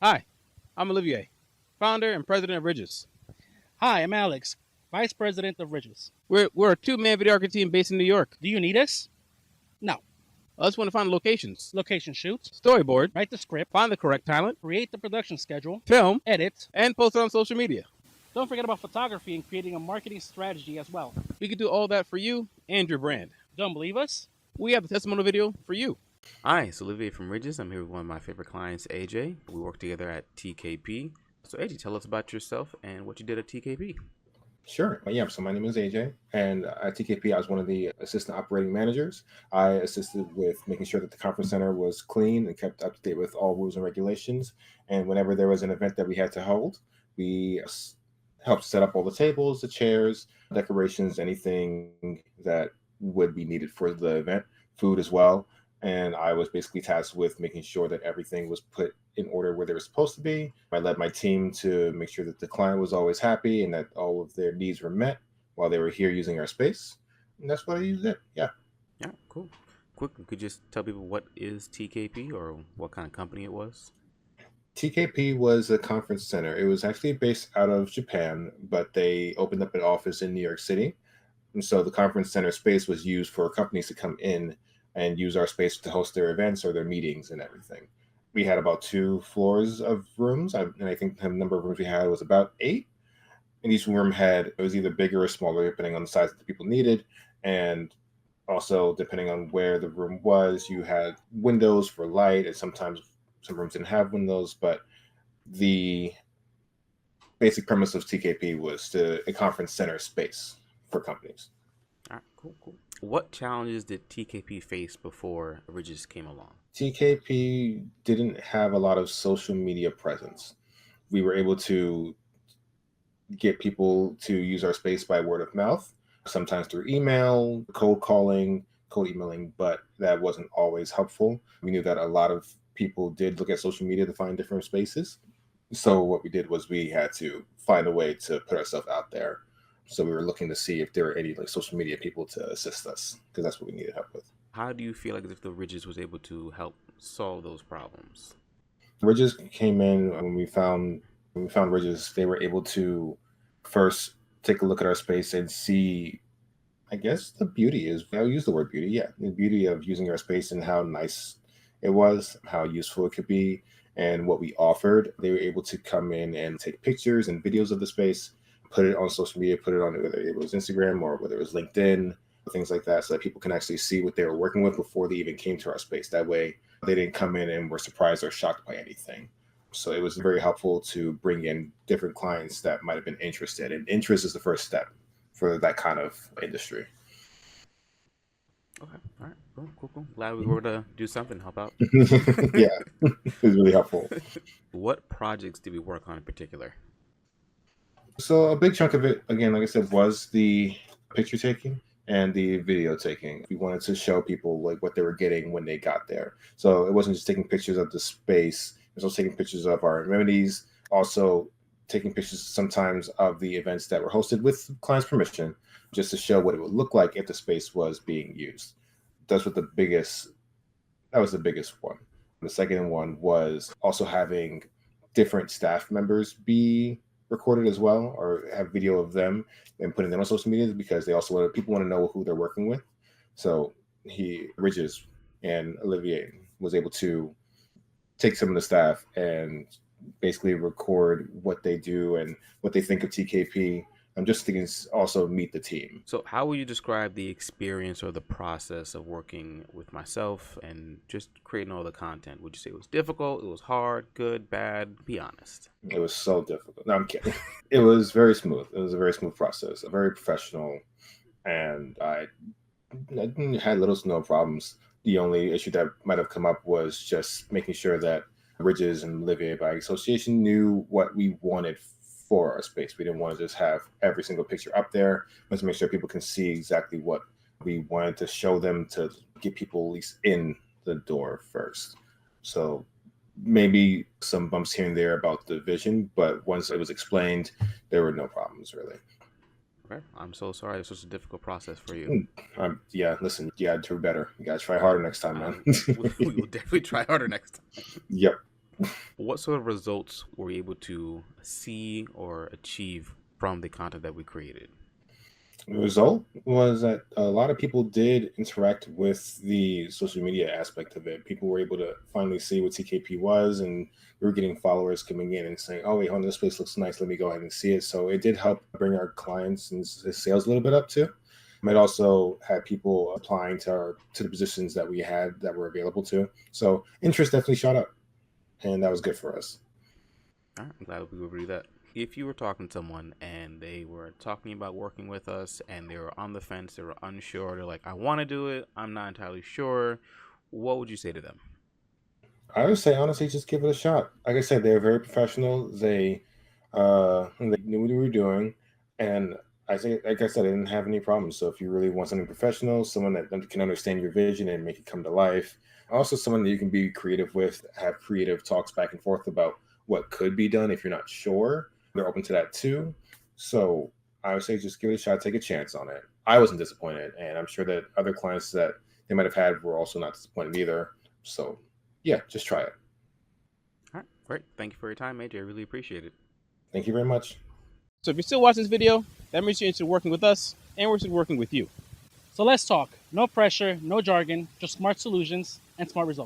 Hi, I'm Olivier, founder and president of Ridges. Hi, I'm Alex, Vice President of Ridges. We're a two-man videography team based in New York. Do you need us? No. I just want to find locations, Location shoot, storyboard, write the script, find the correct talent, create the production schedule, film, edit. and post it on social media. Don't forget about photography and creating a marketing strategy as well. We can do all that for you and your brand. Don't believe us? We have a testimonial video for you. Hi, it's Olivier from Ridges. I'm here with one of my favorite clients, AJ. We work together at TKP. So AJ, tell us about yourself and what you did at TKP. Sure. Yeah. So my name is AJ, and at TKP, I was one of the assistant operating managers. I assisted with making sure that the conference center was clean and kept up to date with all rules and regulations. And whenever there was an event that we had to hold, we helped set up all the tables, the chairs, decorations, anything that would be needed for the event, food as well. And I was basically tasked with making sure that everything was put in order where they were supposed to be. I led my team to make sure that the client was always happy and that all of their needs were met while they were here using our space. And that's what I used it. Yeah. Yeah, cool. Quick, could you just tell people what is TKP or what kind of company it was? TKP was a conference center. It was actually based out of Japan, but they opened up an office in New York City. And so the conference center space was used for companies to come in and use our space to host their events or their meetings and everything. We had about 2 floors of rooms, and I think the number of rooms we had was about 8. And each room had, it was either bigger or smaller depending on the size that the people needed, and also depending on where the room was, you had windows for light, and sometimes some rooms didn't have windows. But the basic premise of TKP was a conference center space for companies. All right, cool. What challenges did TKP face before Ridges came along? TKP didn't have a lot of social media presence. We were able to get people to use our space by word of mouth, sometimes through email, cold calling, cold emailing, but that wasn't always helpful. We knew that a lot of people did look at social media to find different spaces. So what we did was we had to find a way to put ourselves out there. So we were looking to see if there were any social media people to assist us, because that's what we needed help with. How do you feel like if the Ridges was able to help solve those problems? Ridges came in when we found Ridges, they were able to first take a look at our space and see, I guess the beauty is, I'll use the word beauty, yeah, the beauty of using our space and how nice it was, how useful it could be, and what we offered. They were able to come in and take pictures and videos of the space, put it on social media, put it on whether it was Instagram or whether it was LinkedIn, things like that, so that people can actually see what they were working with before they even came to our space. That way, they didn't come in and were surprised or shocked by anything. So it was very helpful to bring in different clients that might have been interested. And interest is the first step for that kind of industry. Okay, all right, cool. Glad we were to do something, help out. Yeah, it was really helpful. What projects did we work on in particular? So a big chunk of it, again, like I said, was the picture taking and the video taking. We wanted to show people what they were getting when they got there. So it wasn't just taking pictures of the space, it was also taking pictures of our amenities, also taking pictures sometimes of the events that were hosted with client's permission, just to show what it would look like if the space was being used. That's what that was the biggest one. The second one was also having different staff members be recorded as well, or have video of them and putting them on social media, because people want to know who they're working with. So Ridges and Olivier was able to take some of the staff and basically record what they do and what they think of TKP. I'm just thinking also meet the team. So how would you describe the experience or the process of working with myself and just creating all the content? Would you say it was difficult? It was hard, good, bad? Be honest. It was so difficult. No, I'm kidding. It was very smooth. It was a very smooth process, very professional, and I had little to no problems. The only issue that might have come up was just making sure that Ridges and Olivier by association knew what we wanted for our space. We didn't want to just have every single picture up there. We wanted to make sure people can see exactly what we wanted to show them to get people at least in the door first. So maybe some bumps here and there about the vision, but once it was explained, there were no problems really. Okay, I'm so sorry. It's such a difficult process for you. Yeah, listen, you gotta do better. You gotta try harder next time, man. We will definitely try harder next time. Yep. What sort of results were you able to see or achieve from the content that we created? The result was that a lot of people did interact with the social media aspect of it. People were able to finally see what TKP was, and we were getting followers coming in and saying, "Oh, wait, hold on, this place looks nice. Let me go ahead and see it." So it did help bring our clients and sales a little bit up too. It also had people applying to the positions that we had that were available to. So interest definitely shot up, and that was good for us. All right, I'm glad we were able to do that. If you were talking to someone and they were talking about working with us and they were on the fence, they were unsure, they're like, I want to do it, I'm not entirely sure, what would you say to them? I would say honestly, just give it a shot. Like I said, they're very professional. They knew what they were doing, and I think, like I said, I didn't have any problems. So if you really want something professional, someone that can understand your vision and make it come to life, also someone that you can be creative with, have creative talks back and forth about what could be done if you're not sure. They're open to that too. So I would say just give it a shot, take a chance on it. I wasn't disappointed, and I'm sure that other clients that they might have had were also not disappointed either. So yeah, just try it. All right, great. Thank you for your time, AJ. I really appreciate it. Thank you very much. So if you're still watching this video, that means you're interested in working with us and we're interested in working with you. So let's talk. No pressure, no jargon, just smart solutions and smart results.